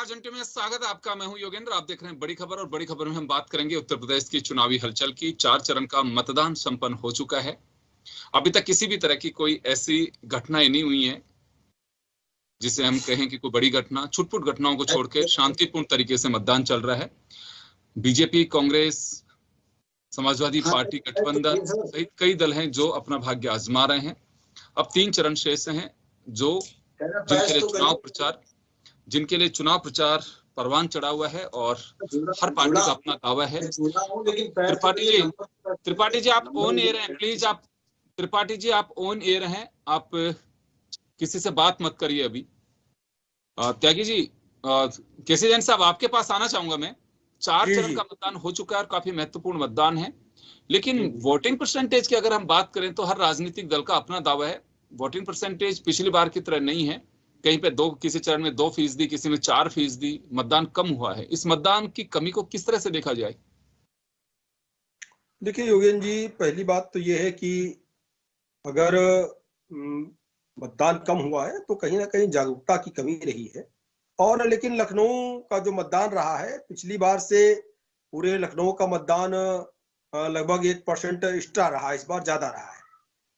4 घंटे में स्वागत है आपका। मैं हूं योगेंद्र, आप देख रहे हैं बड़ी खबर। और बड़ी खबर में हम बात करेंगे उत्तर प्रदेश की चुनावी हलचल की। 4 चरण का मतदान संपन्न हो चुका है। अभी तक किसी भी तरह की कोई ऐसी घटनाएं नहीं हुई है जिसे हम कहें कि कोई बड़ी घटना। छुटपुट घटनाओं को छोड़ के शांतिपूर्ण तरीके से मतदान चल रहा है। बीजेपी, कांग्रेस, समाजवादी पार्टी गठबंधन सहित कई दल हैं जो अपना भाग्य आजमा रहे हैं। अब 3 चरण शेष हैं जिनके लिए चुनाव प्रचार परवान चढ़ा हुआ है और हर पार्टी का अपना दावा है। त्रिपाठी जी आप ऑन एयर हैं, प्लीज। आप त्रिपाठी जी आप ऑन एयर हैं, आप किसी से बात मत करिए अभी। त्यागी जी, केसी जैन साहब आपके पास आना चाहूंगा मैं। 4 चरण का मतदान हो चुका है और काफी महत्वपूर्ण मतदान है। लेकिन वोटिंग परसेंटेज की अगर हम बात करें तो हर राजनीतिक दल का अपना दावा है। वोटिंग परसेंटेज पिछली बार की तरह नहीं है। कहीं पे किसी चरण में 2%, किसी में 4% मतदान कम हुआ है। इस मतदान की कमी को किस तरह से देखा जाए? देखिए योगेंद्र जी, पहली बात तो ये है कि अगर मतदान कम हुआ है तो कहीं ना कहीं जागरूकता की कमी रही है। और लेकिन लखनऊ का जो मतदान रहा है, पिछली बार से पूरे लखनऊ का मतदान लगभग 1% एक्स्ट्रा रहा, इस बार ज्यादा रहा है।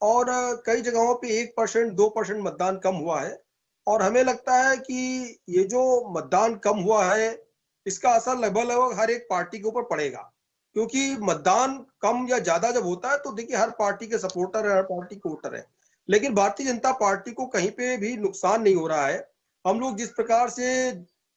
और कई जगहों पे 1%, 2% मतदान कम हुआ है। और हमें लगता है कि ये जो मतदान कम हुआ है इसका असर लगभग हर एक पार्टी के ऊपर पड़ेगा, क्योंकि मतदान कम या ज्यादा जब होता है तो देखिए हर पार्टी के सपोर्टर है, हर पार्टी के वोटर है। लेकिन भारतीय जनता पार्टी को कहीं पे भी नुकसान नहीं हो रहा है। हम लोग जिस प्रकार से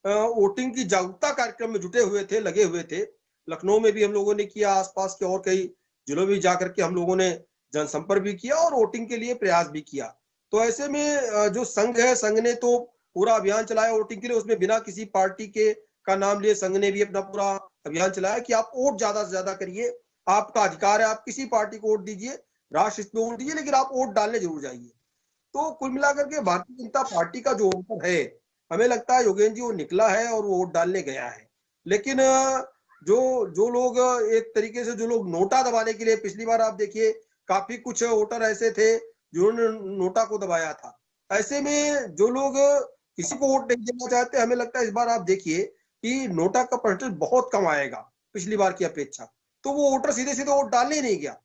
वोटिंग की जागरूकता कार्यक्रम में जुटे हुए थे, लगे हुए थे, लखनऊ में भी हम लोगों ने किया, आसपास के और कई जिलों में जाकर के हम लोगों ने जनसंपर्क भी किया और वोटिंग के लिए प्रयास भी किया। तो ऐसे में जो संघ है, संघ ने तो पूरा अभियान चलाया वोटिंग के लिए। उसमें बिना किसी पार्टी के का नाम लिए संघ ने भी अपना पूरा अभियान चलाया कि आप वोट ज्यादा से ज्यादा करिए, आपका अधिकार है, आप किसी पार्टी को वोट दीजिए, राष्ट्र हित में वोट दीजिए, लेकिन आप वोट डालने जरूर जाइए। तो कुल मिलाकर के भारतीय जनता पार्टी का जो वोटर है, हमें लगता है योगेंद्र जी वो निकला है और वो वोट डालने गया है। लेकिन जो लोग एक तरीके से जो लोग नोटा दबाने के लिए, पिछली बार आप देखिए काफी कुछ वोटर ऐसे थे जिन्होंने नोटा को दबाया था। ऐसे में जो लोग किसी को वोट नहीं देना चाहते, हमें लगता है इस बार आप देखिए कि नोटा का परसेंटेज बहुत कम आएगा पिछली बार की अपेक्षा। तो वो वोटर सीधे सीधे वोट डालने नहीं गया।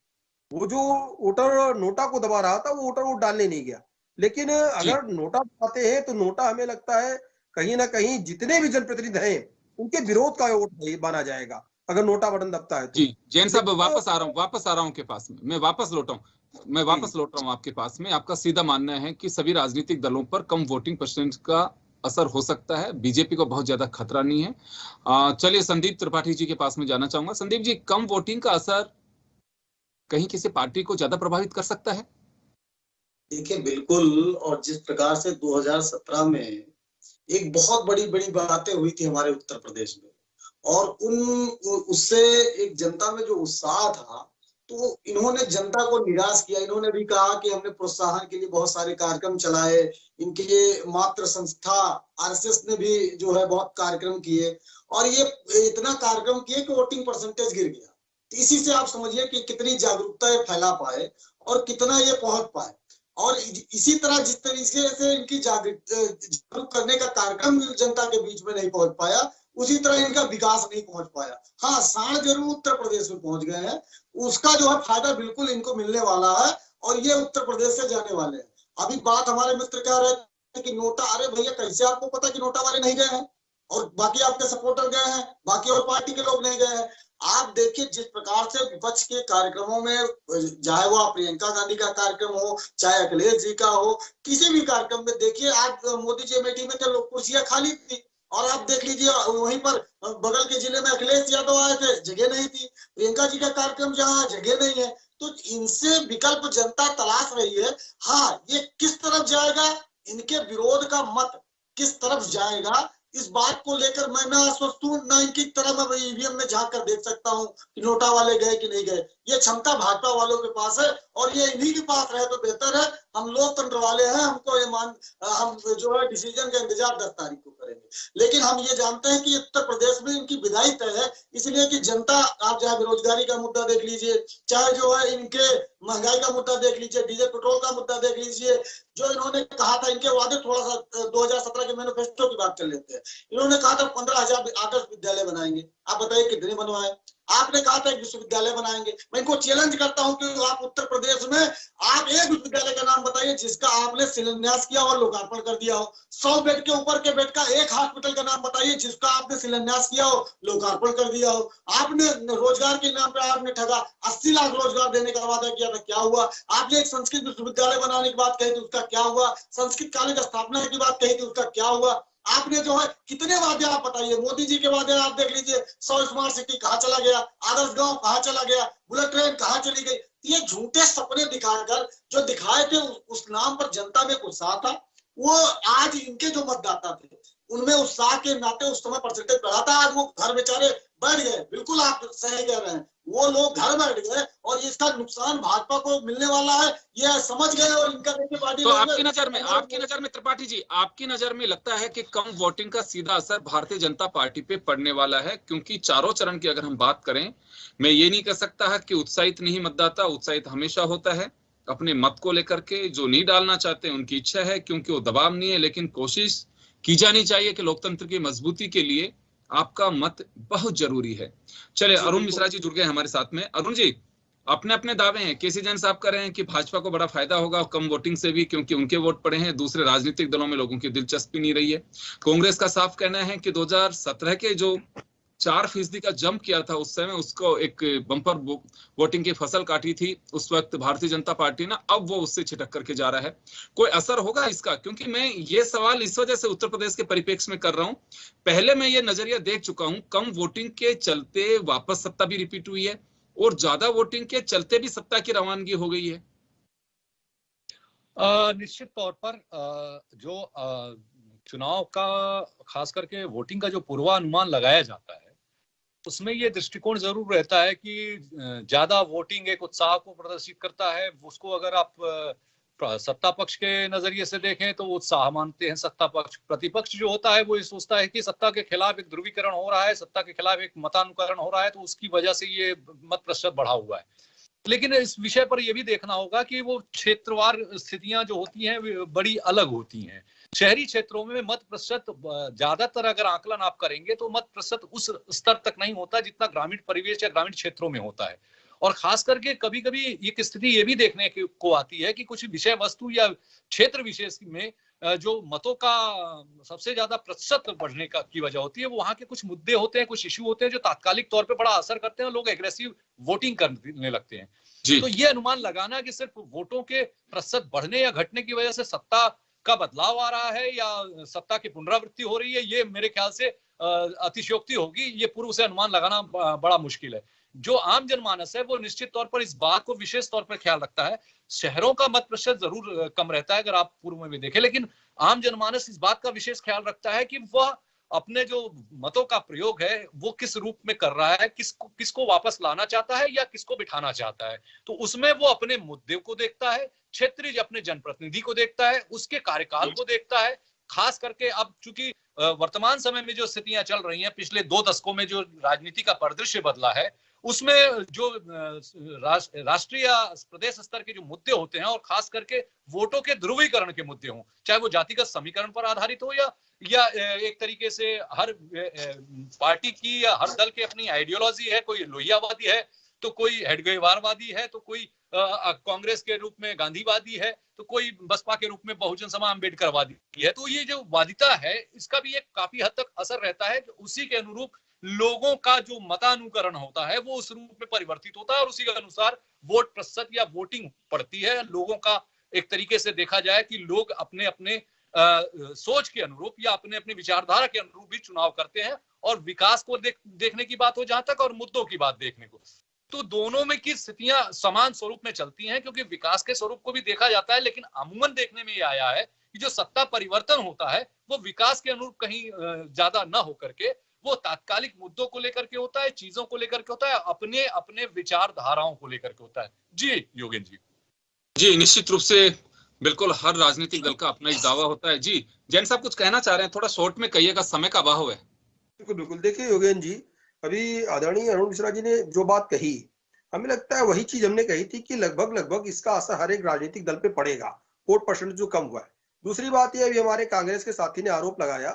वो जो वोटर नोटा को दबा रहा था वो वोटर वोट डालने नहीं गया। लेकिन अगर नोटा दबाते हैं तो नोटा हमें लगता है कहीं ना कहीं जितने भी जनप्रतिनिधि हैं उनके विरोध का वोट माना जाएगा अगर नोटा बटन दबता है तो। जी जैन साहब, वापस आ रहा हूँ के पास में। मैं वापस लौट रहा हूँ आपके पास में। आपका सीधा मानना है कि सभी राजनीतिक दलों पर कम वोटिंग परसेंट का असर हो सकता है, बीजेपी को बहुत ज्यादा खतरा नहीं है। चलिए संदीप त्रिपाठी जी के पास में जाना चाहूंगा। संदीप जी, कम वोटिंग का असर कहीं किसी पार्टी को ज्यादा प्रभावित कर सकता है? देखिए बिल्कुल। और जिस प्रकार से 2017 में एक बहुत बड़ी बातें हुई थी हमारे उत्तर प्रदेश में, और उससे एक जनता में जो उत्साह था, तो इन्होंने जनता को निराश किया। इन्होंने भी कहा कि हमने प्रोत्साहन के लिए बहुत सारे कार्यक्रम चलाए। इनके मातृ संस्था आरएसएस ने भी जो है बहुत कार्यक्रम किए, और ये इतना कार्यक्रम किए कि वोटिंग परसेंटेज गिर गया। तो इसी से आप समझिए कि कितनी जागरूकता ये फैला पाए और कितना ये पहुंच पाए। और इसी तरह जिस तरीके से इनकी जागरूक करने का कार्यक्रम जनता के बीच में नहीं पहुंच पाया, उसी तरह इनका विकास नहीं पहुंच पाया। हाँ, साण जरूर उत्तर प्रदेश में पहुंच गए हैं, उसका जो है फायदा बिल्कुल इनको मिलने वाला है, और ये उत्तर प्रदेश से जाने वाले हैं। अभी बात हमारे मित्र कह रहे थे कि नोटा, अरे भैया कैसे आपको पता कि नोटा वाले नहीं गए हैं और बाकी आपके सपोर्टर गए हैं, बाकी और पार्टी के लोग नहीं गए हैं? आप देखिए जिस प्रकार से विपक्ष के कार्यक्रमों में, चाहे वो प्रियंका गांधी का कार्यक्रम हो, चाहे अखिलेश जी का हो, किसी भी कार्यक्रम में देखिए, आज मोदी जी अमेठी में थे, कुर्सियां खाली थी। और आप देख लीजिए वहीं पर बगल के जिले में अखिलेश यादव आए थे, जगह नहीं थी। प्रियंका जी का कार्यक्रम जहाँ, जगह नहीं है। तो इनसे विकल्प जनता तलाश रही है। हाँ, ये किस तरफ जाएगा, इनके विरोध का मत किस तरफ जाएगा, इस बात को लेकर मैं आश्वस्त हूं। न इनकी तरह मैं ईवीएम में झांक कर देख सकता हूं कि नोटा वाले गए कि नहीं गए। ये क्षमता भाजपा वालों के पास है और ये इन्हीं के पास रहे तो बेहतर है। हम लोकतंत्र वाले हैं, हमको ये हम जो है डिसीजन का इंतजार 10 तारीख को करेंगे। लेकिन हम ये जानते हैं कि उत्तर प्रदेश में इनकी विदाई तय है, इसलिए कि जनता, आप चाहे बेरोजगारी का मुद्दा देख लीजिए, चाहे जो है इनके महंगाई का मुद्दा देख लीजिए, डीजल पेट्रोल का मुद्दा देख लीजिए, जो इन्होंने कहा था, इनके वादे थोड़ा सा 2017 के मैनिफेस्टो की बात कर लेते हैं। इन्होंने कहा था 15,000 आदर्श विद्यालय बनाएंगे, आप बताइए कितने बनवाए? आपने कहा था एक विश्वविद्यालय बनाएंगे। मैं इनको चैलेंज करता हूं कि आप उत्तर प्रदेश में आप एक विश्वविद्यालय का नाम बताइए जिसका आपने शिलान्यास किया और लोकार्पण कर दिया हो। 100 बेड के ऊपर के बेड का एक हॉस्पिटल का नाम बताइए जिसका आपने शिलान्यास किया हो, लोकार्पण कर दिया हो। आपने रोजगार के नाम पे आपने ठगा, 80 लाख रोजगार देने का वादा किया था, क्या हुआ? आपने एक संस्कृत विश्वविद्यालय बनाने की बात कही थी, उसका क्या हुआ? संस्कृत कॉलेज स्थापना की बात कही थी, उसका क्या हुआ? आपने जो है कितने वादे आप बताइए, मोदी जी के वादे आप देख लीजिए, 100 स्मार्ट सिटी कहाँ चला गया, आदर्श गांव कहाँ चला गया, बुलेट ट्रेन कहाँ चली गई? ये झूठे सपने दिखाकर जो दिखाए थे उस नाम पर जनता में उत्साह था, वो आज इनके जो मतदाता थे उनमें उत्साह के नाते उस समय परसेंटेज बढ़ा था। आज वो घर बेचारे बैठ गए, बिल्कुल आप सही कह रहे हैं, वो लोग घर बैठ गए और इसका नुकसान भाजपा को मिलने वाला है, ये समझ गए। और इनका देखिए पार्टी, तो आपकी नजर में त्रिपाठी जी, आपकी नजर में लगता है कि कम वोटिंग का सीधा असर भारतीय जनता पार्टी पे पड़ने वाला है? क्योंकि चारों चरण की अगर हम बात करें, मैं ये नहीं कह सकता है कि उत्साहित नहीं मतदाता, उत्साहित हमेशा होता है अपने मत को लेकर के। जो नहीं डालना चाहते उनकी इच्छा है, क्योंकि वो दबाव नहीं है, लेकिन कोशिश की जानी चाहिए कि लोकतंत्र की मजबूती के लिए आपका मत बहुत जरूरी है। चले, अरुण मिश्रा जी जुड़ गए हमारे साथ में। अरुण जी, अपने अपने दावे हैं, केसी जैन साहब कह रहे हैं कि भाजपा को बड़ा फायदा होगा कम वोटिंग से भी, क्योंकि उनके वोट पड़े हैं, दूसरे राजनीतिक दलों में लोगों की दिलचस्पी नहीं रही है। कांग्रेस का साफ कहना है कि 2017 के जो 4% का जंप किया था उस समय, उसको एक बम्पर वोटिंग की फसल काटी थी उस वक्त भारतीय जनता पार्टी ने, अब वो उससे छिटक करके जा रहा है। कोई असर होगा इसका? क्योंकि मैं ये सवाल इस वजह से उत्तर प्रदेश के परिप्रेक्ष्य में कर रहा हूं, पहले मैं ये नजरिया देख चुका हूं, कम वोटिंग के चलते वापस सत्ता भी रिपीट हुई है और ज्यादा वोटिंग के चलते भी सत्ता की रवानगी हो गई है। निश्चित तौर पर जो चुनाव का खास करके वोटिंग का जो पूर्वानुमान लगाया जाता है उसमें ये दृष्टिकोण जरूर रहता है कि ज्यादा वोटिंग एक उत्साह को प्रदर्शित करता है। उसको अगर आप सत्ता पक्ष के नजरिए से देखें तो उत्साह मानते हैं सत्ता पक्ष। प्रतिपक्ष जो होता है वो ये सोचता है कि सत्ता के खिलाफ एक ध्रुवीकरण हो रहा है, सत्ता के खिलाफ एक मतानुकरण हो रहा है, तो उसकी वजह से ये मत प्रतिशत बढ़ा हुआ है। लेकिन इस विषय पर यह भी देखना होगा कि वो क्षेत्रवार स्थितियां जो होती हैं बड़ी अलग होती हैं। शहरी क्षेत्रों में मत प्रतिशत ज्यादातर अगर आकलन आप करेंगे तो मत प्रतिशत उस स्तर तक नहीं होता जितना ग्रामीण परिवेश या ग्रामीण क्षेत्रों में होता है। और खास करके कभी कभी एक स्थिति ये भी देखने को आती है कि कुछ विषय वस्तु या क्षेत्र विशेष में जो मतों का सबसे ज्यादा प्रतिशत बढ़ने का की वजह होती है, वो वहां के कुछ मुद्दे होते हैं, कुछ इश्यू होते हैं जो तात्कालिक तौर पे बड़ा असर करते हैं, लोग एग्रेसिव वोटिंग करने लगते हैं। तो ये अनुमान लगाना कि सिर्फ वोटों के प्रतिशत बढ़ने या घटने की वजह से सत्ता का बदलाव आ रहा है या सत्ता की पुनरावृत्ति हो रही है, ये मेरे ख्याल से अतिशयोक्ति होगी। ये पूर्व से अनुमान लगाना बड़ा मुश्किल है। जो आम जनमानस है वो निश्चित तौर पर इस बात को विशेष तौर पर ख्याल रखता है। शहरों का मत प्रतिशत जरूर कम रहता है अगर आप पूर्व में भी देखें, लेकिन आम जनमानस इस बात का विशेष ख्याल रखता है कि वह अपने जो मतों का प्रयोग है वो किस रूप में कर रहा है, किसको वापस लाना चाहता है या किसको बिठाना चाहता है। तो उसमें वो अपने मुद्दे को देखता है, क्षेत्रीय अपने जनप्रतिनिधि को देखता है, उसके कार्यकाल को देखता है। खास करके अब चूंकि वर्तमान समय में जो स्थितियां चल रही हैं, पिछले 2 दशकों में जो राजनीति का परिदृश्य बदला है, उसमें जो राष्ट्रीय प्रदेश स्तर के जो मुद्दे होते हैं और खास करके वोटों के ध्रुवीकरण के मुद्दे हों, चाहे वो जातिगत समीकरण पर आधारित हो या एक तरीके से हर पार्टी की या हर दल की अपनी आइडियोलॉजी है, कोई लोहियावादी है तो कोई हेडगेवारवादी है, तो कोई कांग्रेस के रूप में गांधीवादी है, तो कोई बसपा के रूप में बहुजन समाज अम्बेडकरवादी है। तो ये जो वादिता है इसका भी एक काफी हद तक असर रहता है कि उसी के अनुरूप लोगों का जो मतानुकरण होता है वो उस रूप में परिवर्तित होता है और उसी के अनुसार वोट प्रतिशत या वोटिंग पड़ती है। लोगों का एक तरीके से देखा जाए कि लोग अपने अपने सोच के अनुरूप या अपने अपने विचारधारा के अनुरूप भी चुनाव करते हैं। और विकास को देखने की बात हो जहां तक और मुद्दों की बात देखने को, तो दोनों में की स्थितियां समान स्वरूप में चलती हैं, क्योंकि विकास के स्वरूप को भी देखा जाता है। लेकिन अमूमन देखने में ये आया है कि जो सत्ता परिवर्तन होता है वो विकास के अनुरूप कहीं ज्यादा न होकर के वो तात्कालिक मुद्दों को लेकर के होता है, चीजों को लेकर के होता है, अपने अपने विचारधाराओं को लेकर के होता है। जी योगेन जी। जी निश्चित रूप से, बिल्कुल हर राजनीतिक दल का अपना एक दावा होता है। जी जैन साहब कुछ कहना चाह रहे हैं, थोड़ा शॉर्ट में कहिएगा, समय का अभाव है। बिल्कुल बिल्कुल। देखिए योगेन जी, अभी आदरणीय अरुण मिश्रा जी ने जो बात कही, हमें लगता है वही चीज हमने कही थी कि लगभग इसका असर हर एक राजनीतिक दल पे पड़ेगा, वोट परसेंटेज जो कम हुआ है। दूसरी बात यह, अभी हमारे कांग्रेस के साथी ने आरोप लगाया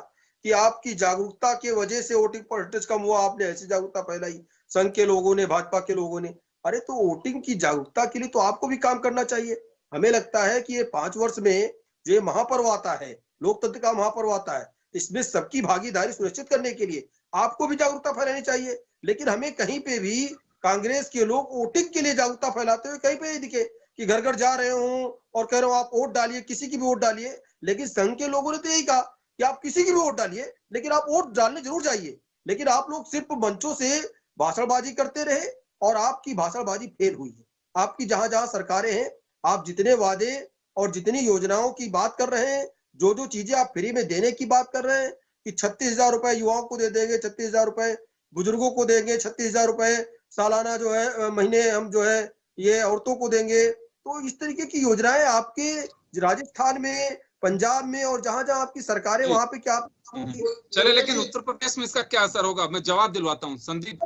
कि आपकी जागरूकता की वजह से वोटिंग परसेंटेज कम हुआ, आपने ऐसी जागरूकता फैलाई संघ के लोगों ने, भाजपा के लोगों ने। अरे तो वोटिंग की जागरूकता के लिए तो आपको भी काम करना चाहिए। हमें लगता है कि ये 5 वर्ष में जो महापर्व आता है, लोकतंत्र का महापर्व आता है, इसमें सबकी भागीदारी सुनिश्चित करने के लिए आपको भी जागरूकता फैलानी चाहिए। लेकिन हमें कहीं पे भी कांग्रेस के लोग वोटिंग के लिए जागरूकता फैलाते हुए कहीं पे नहीं दिखे कि घर घर जा रहे हूं और कह रहे हो आप वोट डालिए, किसी की भी वोट डालिए। लेकिन संघ के लोगों ने तो यही कहा कि आप किसी की भी वोट डालिए, लेकिन आप वोट डालने जरूर जाइए। लेकिन आप लोग सिर्फ मंचों से भाषणबाजी करते रहे और आपकी भाषणबाजी फेल हुई है। आपकी जहां जहां सरकारें हैं, आप जितने वादे और जितनी योजनाओं की बात कर रहे हैं, जो जो चीजें आप फ्री में देने की बात कर रहे हैं कि 36,000 रुपए युवाओं को दे देंगे, 36,000 रुपए बुजुर्गों को देंगे, 36,000 रुपए सालाना जो है महीने हम जो है ये औरतों को देंगे। तो इस तरीके की योजनाएं आपके राजस्थान में, पंजाब में और जहां जहां आपकी सरकारें वहां पे क्या चले, लेकिन उत्तर प्रदेश में इसका क्या असर होगा, मैं जवाब दिलवाता हूँ। संदीप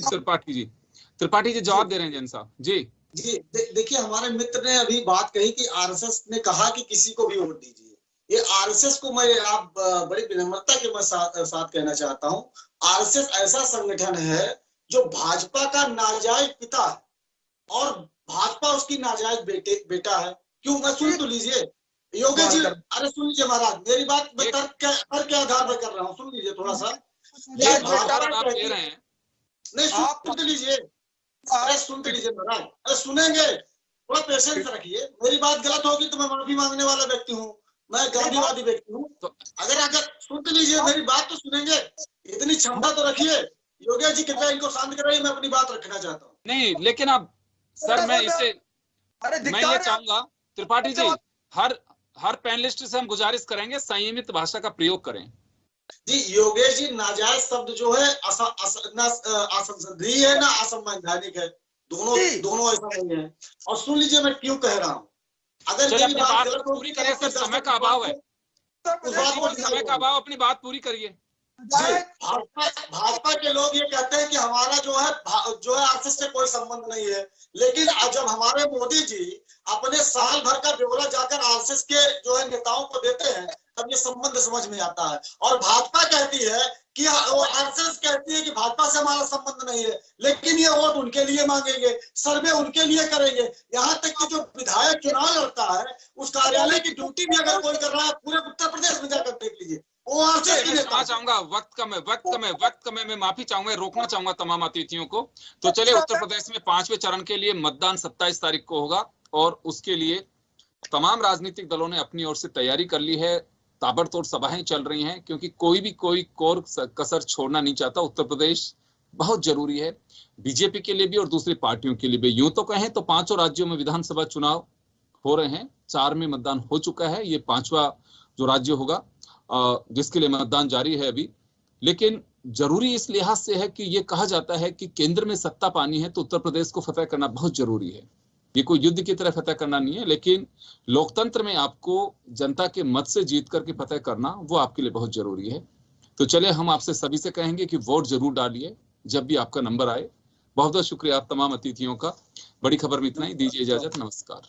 त्रिपाठी जी जवाब दे रहे हैं जैन साहब। जी जी देखिए, हमारे मित्र ने अभी बात कही कि आरएसएस ने कहा कि किसी को भी वोट दीजिए। ये आरएसएस को मैं आप बड़ी विनम्रता के मैं साथ कहना चाहता हूँ, आरएसएस ऐसा संगठन है जो भाजपा का नाजायज पिता है और भाजपा उसकी नाजायज बेटा है। क्यों, मैं सुन तो लीजिए योगेश जी, अरे सुन लीजिए महाराज, मेरी बात मैं तर्क के आधार पर कर रहा हूँ, सुन लीजिए थोड़ा सा। ये भाजपा दे रहे हैं, नहीं सुन तो लीजिए, अरे सुन तो लीजिए महाराज, अरे सुनेंगे, थोड़ा पेशेंस रखिए। मेरी बात गलत होगी तो मैं माफी मांगने वाला व्यक्ति हूँ, मैं गांधीवादी व्यक्ति हूँ। तो अगर सुन तो लीजिए, मेरी बात तो सुनेंगे, इतनी क्षमता तो रखिए। योगेश जी कृपया इनको शांत कराइए, मैं अपनी बात रखना चाहता हूँ। नहीं लेकिन अब सर मैं ये चाहूंगा त्रिपाठी जी, हर पैनलिस्ट से हम गुजारिश करेंगे संयमित भाषा का प्रयोग करें। जी योगेश जी, नाजायज शब्द जो है असंसदीय है ना असंवैधानिक है, दोनों ऐसा नहीं है। और सुन लीजिए मैं क्यों कह रहा हूँ, अगर मेरी बात गलत पूरी करें सर, समय का अभाव है, समय का अभाव, अपनी बात पूरी करिए। भाजपा के लोग ये कहते हैं कि हमारा जो है आरएसएस से कोई संबंध नहीं है, लेकिन जब हमारे मोदी जी अपने साल भर का ब्यौरा जाकर आरएसएस के जो है नेताओं को देते हैं, तब ये संबंध समझ में आता है। और भाजपा कहती है कि आरएसएस कहती है कि भाजपा से हमारा संबंध नहीं है, लेकिन ये वोट उनके लिए मांगेंगे, सर्वे उनके लिए करेंगे। यहाँ तक कि जो विधायक चुनाव लड़ता है, उस कार्यालय की ड्यूटी भी अगर कोई कर रहा है, पूरे उत्तर प्रदेश में जाकर देख लीजिए, चाहूंगा वक्त कम है, मैं माफी चाहूंगा, रोकना चाहूंगा तमाम अतिथियों को। तो चलिए, उत्तर प्रदेश में 5वें चरण के लिए मतदान 27 तारीख को होगा और उसके लिए तमाम राजनीतिक दलों ने अपनी ओर से तैयारी कर ली है। ताबड़तोड़ सभाएं चल रही हैं, क्योंकि कोई कोर कसर छोड़ना नहीं चाहता। उत्तर प्रदेश बहुत जरूरी है बीजेपी के लिए भी और दूसरी पार्टियों के लिए भी। यूं तो कहें तो 5 राज्यों में विधानसभा चुनाव हो रहे हैं, 4 में मतदान हो चुका है, ये 5वां जो राज्य होगा जिसके लिए मतदान जारी है अभी। लेकिन जरूरी इस लिहाज से है कि ये कहा जाता है कि केंद्र में सत्ता पानी है तो उत्तर प्रदेश को फतह करना बहुत जरूरी है। ये कोई युद्ध की तरह फतह करना नहीं है, लेकिन लोकतंत्र में आपको जनता के मत से जीत करके फतह करना वो आपके लिए बहुत जरूरी है। तो चले, हम आपसे सभी से कहेंगे कि वोट जरूर डालिए जब भी आपका नंबर आए। बहुत बहुत शुक्रिया आप तमाम अतिथियों का। बड़ी खबर में इतना ही, दीजिए इजाजत, नमस्कार।